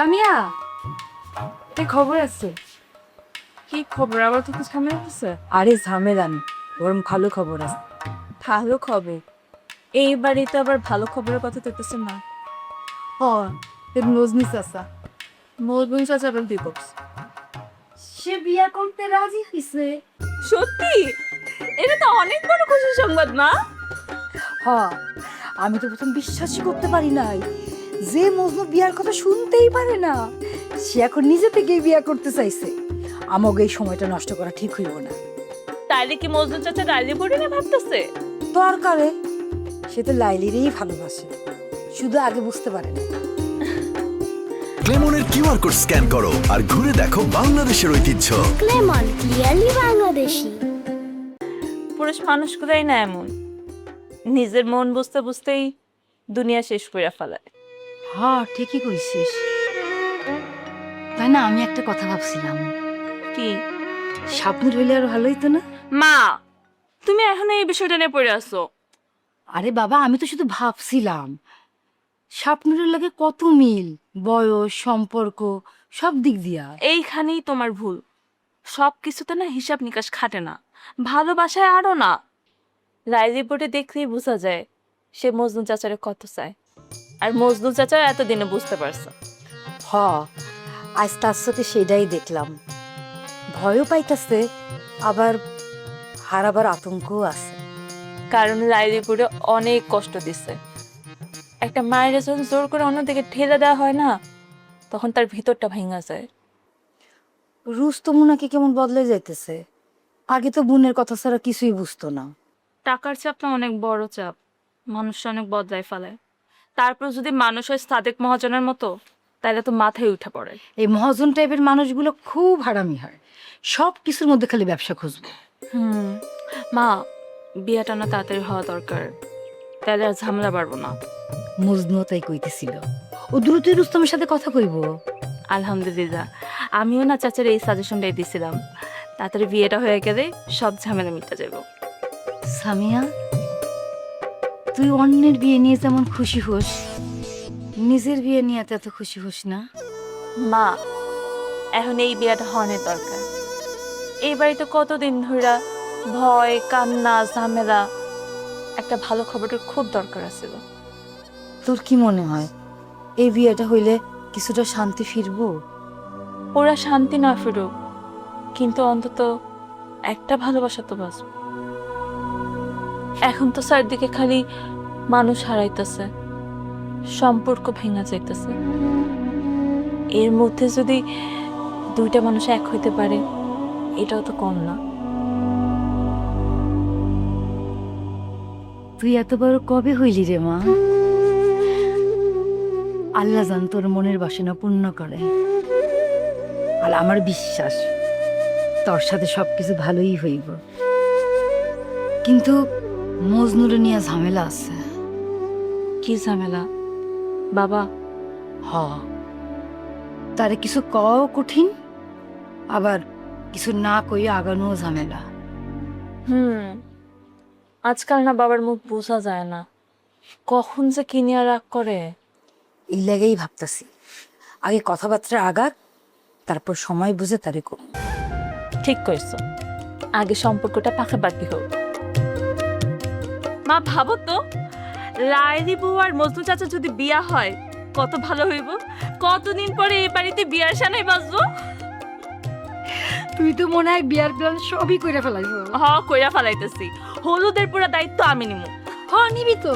কামিয়া, এই খবর আছে। কি খবর? আবার তো কিছু ঝামেলা আছে? আরে ঝামেলা নেই, বরং ভালো খবর আছে। ভালো খবর? এই বাড়িতে আবার ভালো খবরের কথা দেখতেছে না। নজনি চাচা মজবুন চাচা আবার বিপক্স। সে বিয়া করতে রাজি হইছে। সত্যি? এটা তো অনেক বড় খুশির সংবাদ মা। হ, আমি তো প্রথম বিশ্বাসই করতে পারি নাই যে মজনু বিয়ার কথা শুনতেই পারে না, সে এখন নিজে থেকেই বিয়া করতে চাইছে। আমাকে এই সময়টা নষ্ট করা ঠিক হইব না। তাইলে কি মজনু চাচা রাজি পড়ে না ভাবতেছে? দরকারে সে তো লাইলিরই ভালোবাসে, শুধু আগে বুঝতে পারে না। ক্লেমনের কিউআর কোড স্ক্যান করো আর ঘুরে দেখো বাংলাদেশের ঐতিহ্য। ক্লেমন ক্লিয়ারলি বাংলাদেশি। পুরুষ মানুষগুলাই না এমন, নিজের মন বুঝতে বুঝতেই দুনিয়া শেষ করে ফেলায়। হ্যাঁ, ঠিকই কইছিস। তাই না, আমি একটা কথা ভাবছিলাম, কি? স্বপ্নের হইলে আরো ভালোই তো না? মা, তুমি এখনো এই বিষয়টা নিয়ে পড়ে আছো? আরে বাবা, আমি তো শুধু ভাবছিলাম, স্বপ্নের লাগে কত মিল, বয়স, সম্পর্ক, সব দিক দিয়া। এইখানেই তোমার ভুল। সব কিছুতে না হিসাব নিকাশ খাটে না, ভালোবাসায় আরো না। রায় রিপোর্টে দেখলেই বোঝা যায় সে মজনু চাচারে কত চায়, আর মজনু চাচা এতদিনে বুঝতে পারছে। হ, আজ তার সাথে সেটাই দেখলাম। ভয়ও পাইতাছে, আবার হারাবার আতঙ্কও আছে। কারণ রায় রিপোর্টে অনেক কষ্ট দিছে। একটা মায়ের যখন জোর করে অন্যদিকে ঠেলে দেওয়া হয় না, তখন তার ভিতরটা ভেঙে যায়। রুস্তম নাকি কেমন বদলে যাইতেছে। আগে তো বোনের কথা ছাড়া কিছুই বুঝতো না। টাকার চাপটা অনেক বড় চাপ, মানুষ অনেক বদলায় ফেলে। তারপর যদি মানুষ হয় সাদেক মহাজনের মতো, তাহলে তো মাথায় উঠে পড়ে। এই মহাজন টাইপের মানুষগুলো খুব হারামি হয়, সব কিছুর মধ্যে খালি ব্যবসা খুঁজবে। মা, বিয়েটা না তাড়াতাড়ি হওয়া দরকার, তাহলে আর ঝামেলা বাড়বো না। মজনুও তাই কইতেছিল, ও দ্রুতই রুস্তমের সাথে কথা কইব। আলহামদুলিল্লাহ, আমিও না চাচার এই সাজেশনটাই দিছিলাম। তাড়াতাড়ি বিয়েটা হয়ে গেলে সব ঝামেলা মিটে যাব। সামিয়া, তুই অন্যের বিয়ে নিয়ে যেমন খুশি হোস, নিজের বিয়ে নিয়ে এত খুশি হোস না? মা, এখন এই বিয়েটা হওয়ার দরকার। এই বাড়িতে কতদিন ধরে ভয়, কান্না, ঝামেলা। একটা ভালো খবরের খুব দরকার আছিল। তোর কি মনে হয় এই বিয়েটা হইলে কিছুটা শান্তি ফিরবো? ওরা শান্তি না ফিরুক, কিন্তু অন্তত একটা ভালোবাসা তো বাঁচব। এখন তো চারদিকে খালি মানুষ হারাইতেছে, সম্পর্ক ভেঙে যাইতেছে। এর মধ্যে যদি দুইটা মানুষ এক হইতে পারে, এটাও তো কম না। তুই এত বড় কবে হইলি রে মা? আল্লাহ জান তোর মনের বাসনা পূর্ণ করে। আর আমার বিশ্বাস তোর সাথে সবকিছু ভালোই হইব। কিন্তু মজনুরে নিয়ে ঝামেলা আছে। কি ঝামেলা বাবা? হ, তারে কিছু কওয়াও কঠিন, আবার কিছু না কইয়া আগানোও ঝামেলা। আজকাল না বাবার মুখ বোঝা যায় না, কখন যে কি নিয়ে রাগ করে। এই লেগেই ভাবতাছি আগে কথাবার্তা আগাক, তারপর সময় বুঝে তারে করব। ঠিক কইছো, আগে সম্পর্কটা পাকাপাকি হোক। মা ভাবো তো, রায়রি বউ আর মজনু চাচা যদি বিয়া হয় কত ভালো হইব। কতদিন পরে এই বাড়িতে বিয়ার সানাই বাজবো। তুই তো মনে হয় বিয়ার প্ল্যান সবই কইরা ফেলাইছ। কইরা ফেলাইতেছি। হলুদের পুরো দায়িত্ব আমি নিমু। নিবি তো।